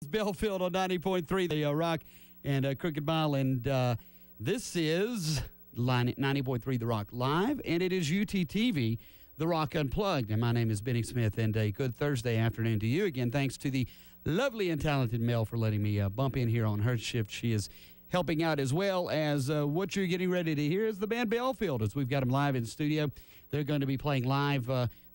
Bellfield on 90.3, the Rock and Crooked Mile. And this is 90.3 The Rock Live, and it is UTTV, The Rock Unplugged. And my name is Benny Smith, and a good Thursday afternoon to you. Again, thanks to the lovely and talented Mel for letting me bump in here on her shift. She is helping out, as well as what you're getting ready to hear is the band Bellfield, as we've got them live in studio. They're going to be playing live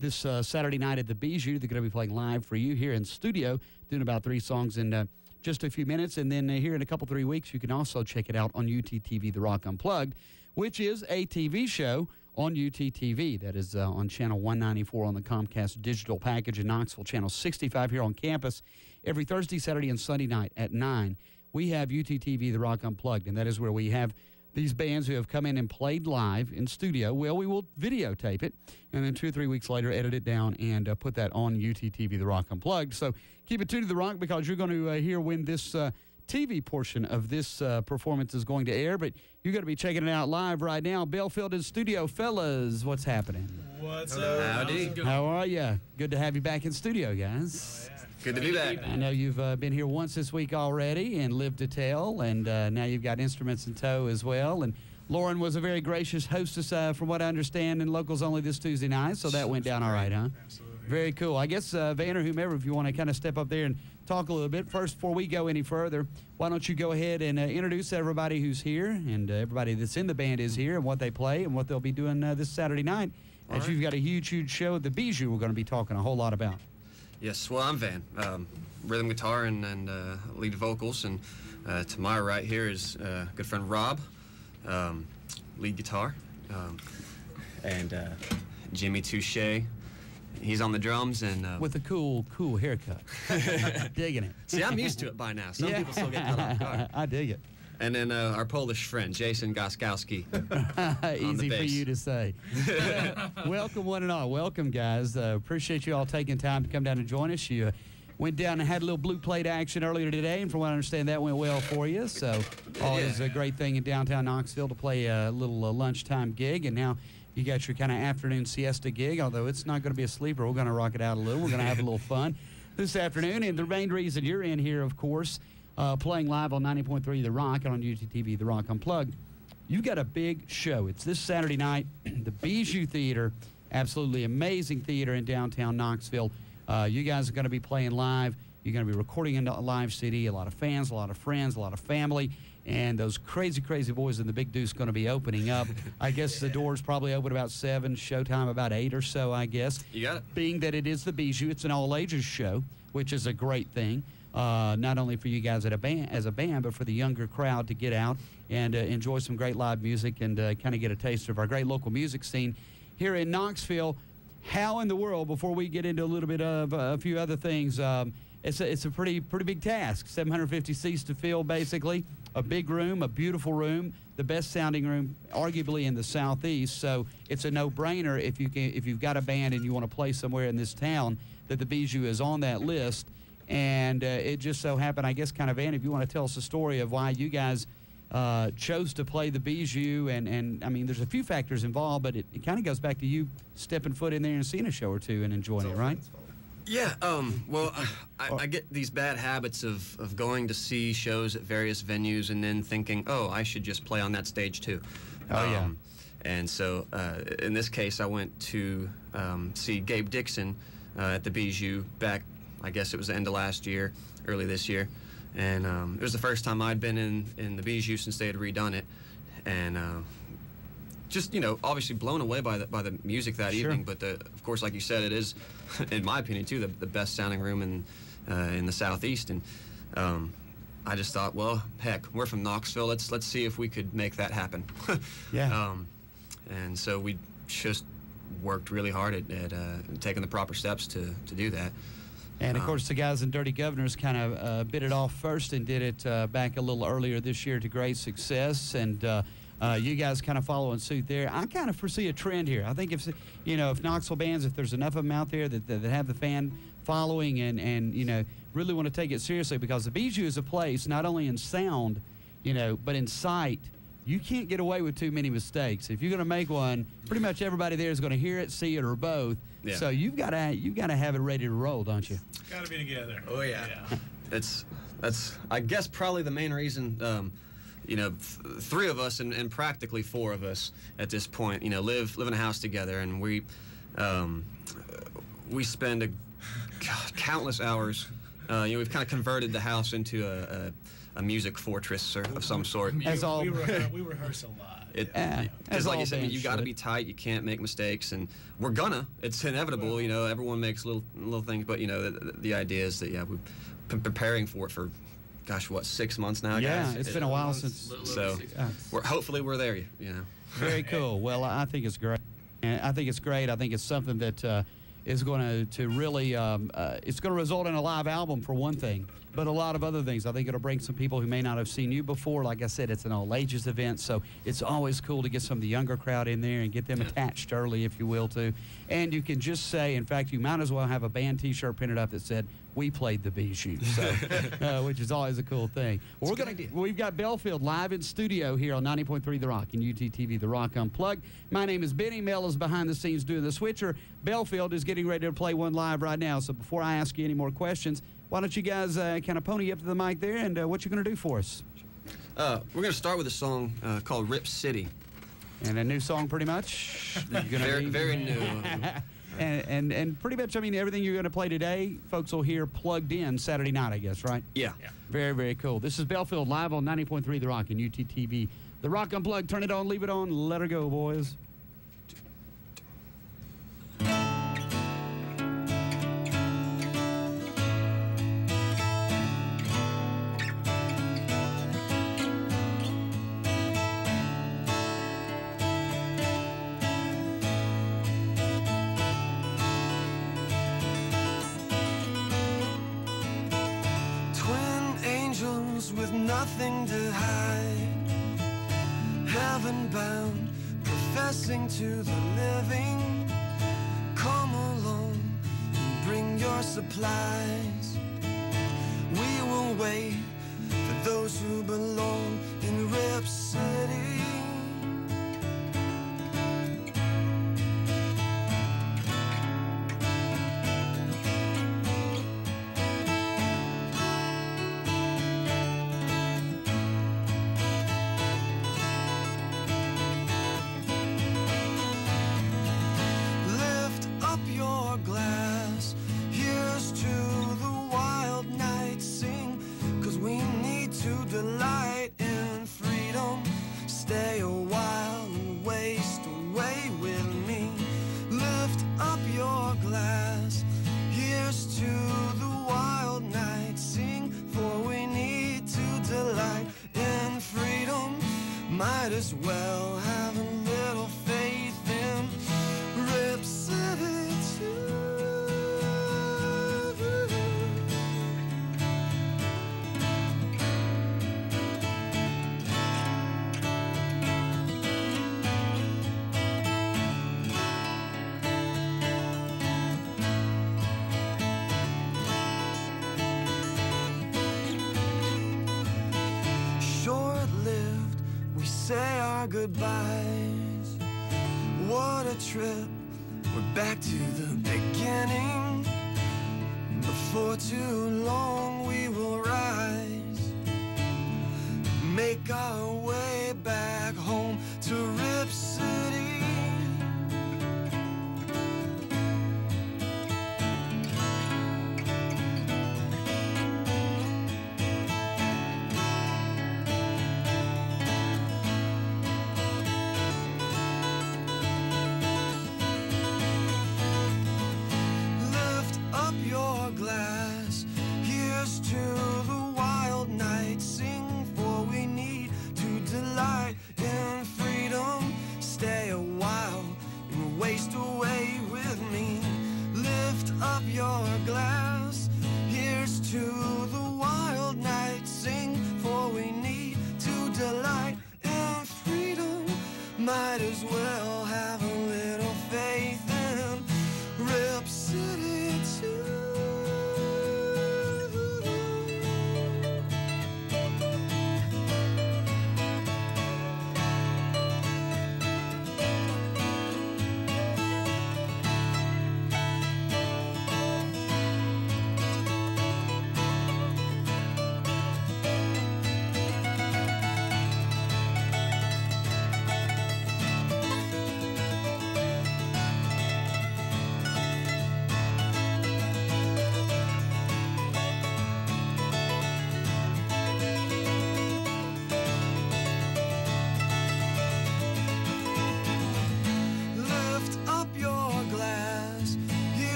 this Saturday night at the Bijou. They're going to be playing live for you here in studio, doing about 3 songs in just a few minutes. And then here in a couple, 3 weeks, you can also check it out on UTTV, The Rock Unplugged, which is a TV show on UTTV. That is on channel 194 on the Comcast digital package in Knoxville, channel 65 here on campus. Every Thursday, Saturday, and Sunday night at 9, we have UTTV, The Rock Unplugged, and that is where we have these bands who have come in and played live in studio. Well, we will videotape it, and then 2 or 3 weeks later, edit it down and put that on UTTV, The Rock Unplugged. So keep it tuned to The Rock, because you're going to hear when this TV portion of this performance is going to air, but you're going to be checking it out live right now. Bellfield in studio. Fellas, what's happening? What's up? Howdy. How are you? Good to have you back in studio, guys. Oh, yeah. Good to be back. I know you've been here once this week already and lived to tell, and now you've got instruments in tow as well. And Lauren was a very gracious hostess, from what I understand, in Locals Only this Tuesday night, so that went down all right, huh? Absolutely. Very cool. I guess, Van or whomever, if you want to kind of step up there and talk a little bit. First, before we go any further, why don't you go ahead and introduce everybody who's here, and everybody that's in the band is here, and what they play and what they'll be doing this Saturday night, as you've got a huge, huge show at the Bijou we're going to be talking a whole lot about. Yes, well, I'm Van, rhythm guitar and lead vocals, and to my right here is good friend Rob, lead guitar, and Jimmy Touche. He's on the drums and with a cool haircut. Digging it. See, I'm used to it by now. Some people still get caught off guard. I dig it. And then our Polish friend Jason Goskowski. Easy for you to say. Welcome, one and all. Welcome, guys. Appreciate you all taking time to come down and join us. You went down and had a little blue plate action earlier today, and from what I understand, that went well for you. So always a great thing in downtown Knoxville to play a little lunchtime gig, and now you got your kind of afternoon siesta gig, although it's not going to be a sleeper. We're going to rock it out a little. We're going to have a little fun this afternoon, and the main reason you're in here, of course, playing live on 90.3 The Rock and on UTTV, The Rock Unplugged. You've got a big show. It's this Saturday night, the Bijou Theater, absolutely amazing theater in downtown Knoxville. You guys are going to be playing live. You're going to be recording in a live CD. A lot of fans, a lot of friends, a lot of family, and those crazy, crazy boys in the Big Deuce going to be opening up. I guess the doors probably open about 7, showtime about 8 or so, I guess. You got it. Being that it is the Bijou, it's an all-ages show, which is a great thing. Not only for you guys as a band, but for the younger crowd to get out and enjoy some great live music and kind of get a taste of our great local music scene here in Knoxville. How in the world, before we get into a little bit of a few other things, it's a pretty big task. 750 seats to fill, basically. A big room, a beautiful room, the best sounding room, arguably in the Southeast. So it's a no-brainer if you've got a band and you want to play somewhere in this town, that the Bijou is on that list. And it just so happened, I guess, kind of, Ann, if you want to tell us the story of why you guys chose to play the Bijou, and I mean, there's a few factors involved, but it kind of goes back to you stepping foot in there and seeing a show or two and enjoying it, right? Yeah, well, I get these bad habits of going to see shows at various venues and then thinking, oh, I should just play on that stage too. Oh, yeah. And so in this case, I went to see Gabe Dixon at the Bijou back, I guess it was the end of last year, early this year. And it was the first time I'd been in the Bijou since they had redone it. And just, obviously blown away by the music that evening. But of course, like you said, it is, in my opinion, too, the best sounding room in the Southeast. And I just thought, well, heck, we're from Knoxville. Let's see if we could make that happen. Yeah. And so we just worked really hard at taking the proper steps to do that. And, of course, the guys in Dirty Governors kind of bit it off first and did it back a little earlier this year to great success. And you guys kind of following suit there. I kind of foresee a trend here. I think if Knoxville bands, if there's enough of them out there that have the fan following and really want to take it seriously, because the Bijou is a place not only in sound, but in sight. You can't get away with too many mistakes. If you're going to make one, pretty much everybody there is going to hear it, see it, or both. Yeah. So you've got to have it ready to roll, don't you? Got to be together. Oh yeah. that's I guess probably the main reason. You know, three of us and practically four of us at this point, you know, live in a house together, and we spend countless hours. You know, we've kind of converted the house into a music fortress of some sort. We rehearse a lot. Because like you said, you got to be tight. You can't make mistakes, and we're gonna. It's inevitable. Well, you know, everyone makes little things, but you know, the idea is that we've been preparing for it for. Gosh, what, 6 months now, guys? Yeah, it's been a while since. So, hopefully we're there, you know. Very cool. Well, I think it's great. And I think it's great. I think it's something that is going to really, it's going to result in a live album for one thing, but a lot of other things. I think it'll bring some people who may not have seen you before. Like I said, it's an all ages event, so it's always cool to get some of the younger crowd in there and get them attached early, if you will, too. And you can just say, in fact, you might as well have a band T-shirt printed up that said, "We played the Bijou," so, which is always a cool thing. Well, we've got Bellfield live in studio here on 90.3 The Rock and UTTV The Rock Unplugged. My name is Benny. Mel is behind the scenes doing the switcher. Bellfield is getting ready to play one live right now. So before I ask you any more questions, why don't you guys kind of pony up to the mic there, and what you going to do for us? We're going to start with a song called "Rip City." And a new song, pretty much. Very new. And pretty much, I mean, everything you're going to play today, folks will hear plugged in Saturday night, I guess, right? Yeah. Very, very cool. This is Bellfield live on 90.3 The Rock and UTTV. The Rock Unplugged. Turn it on, leave it on, let her go, boys. With nothing to hide, heaven bound, professing to the living. Come along and bring your supplies. We will wait for those who belong in Rip City. Glass, here's to the wild night. Sing, 'cause we need to delight in freedom. Stay a while and waste away with me. Lift up your glass, here's to the wild night. Sing, for we need to delight in freedom. Might as well have a little faith in Rip City. Short-lived, we say our goodbyes. What a trip, we're back to the beginning. Before too long we will rise, make our way back home to Rip City. Glass, here's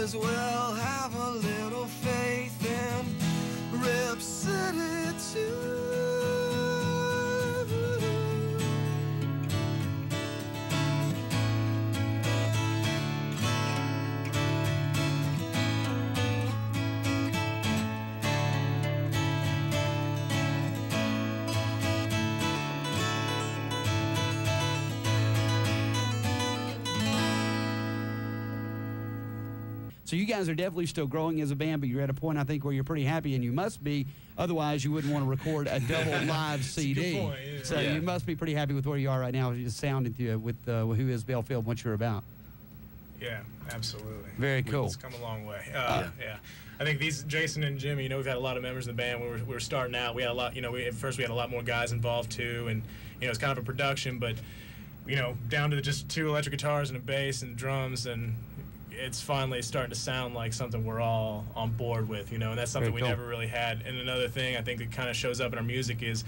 as well have a little faith in Rip City too. So you guys are definitely still growing as a band, but you're at a point, I think, where you're pretty happy, and you must be. Otherwise, you wouldn't want to record a double live CD. Good point, yeah. So you must be pretty happy with where you are right now, just sounding through with who is Bellfield, what you're about. Yeah, absolutely. Very cool. It's come a long way. Yeah. I think Jason and Jimmy, we've had a lot of members in the band. We were starting out. We had a lot, at first we had a lot more guys involved too, and it's kind of a production, but down to just 2 electric guitars and a bass and drums, and it's finally starting to sound like something we're all on board with, and that's something we never really had. And another thing I think that kind of shows up in our music is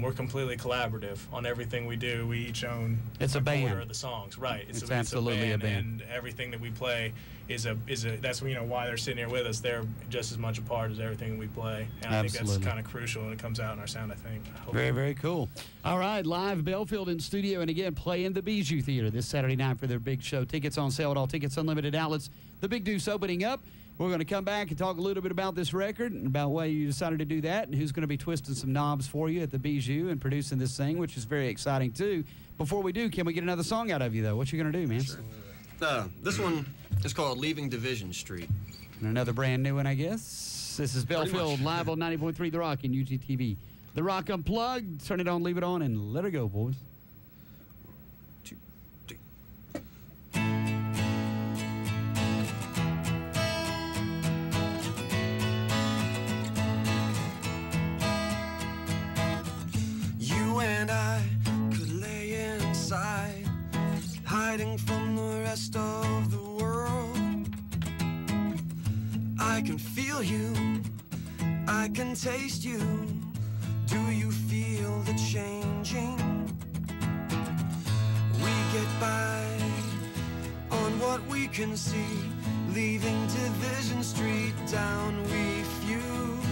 we're completely collaborative on everything we do. We each own a quarter of the songs, right? It's absolutely a band, and everything that we play is a that's why they're sitting here with us. They're just as much a part as everything we play, and I think that's kind of crucial, and it comes out in our sound, I think. Very, very cool. All right, live Bellfield in studio, and again, play in the Bijou Theater this Saturday night for their big show. Tickets on sale at all Tickets Unlimited outlets. The Big Deuce opening up. We're going to come back and talk a little bit about this record and about why you decided to do that and who's going to be twisting some knobs for you at the Bijou and producing this thing, which is very exciting, too. Before we do, can we get another song out of you, though? What you going to do, man? Sure. This one is called Leaving Division Street. And another brand new one, I guess. This is Bellfield live on 90.3 The Rock and UGTV. The Rock Unplugged. Turn it on, leave it on, and let her go, boys. 1, 2, 3. You and I could lay inside, hiding from the rest of the world. I can feel you, I can taste you. Do you feel the changing? We get by on what we can see, leaving Division Street down we fuse,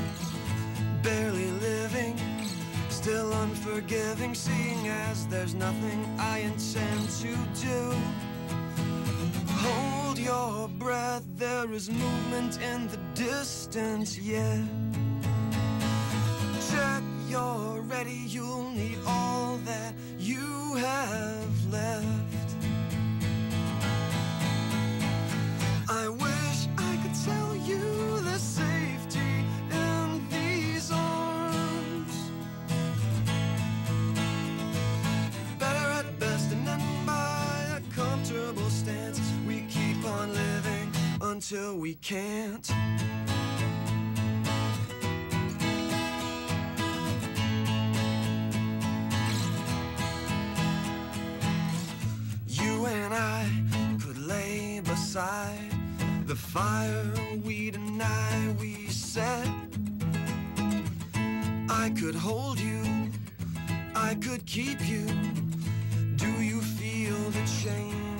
barely living, still unforgiving, seeing as there's nothing I intend to do. Hold your breath, there is movement in the distance, yeah. Check you're ready, you'll need all that you have left. I wish I could tell you the safety in these arms. Better at best and then by a comfortable stance. We keep on living until we can't. You and I could lay beside the fire we deny we set. I could hold you, I could keep you. Do you feel the change?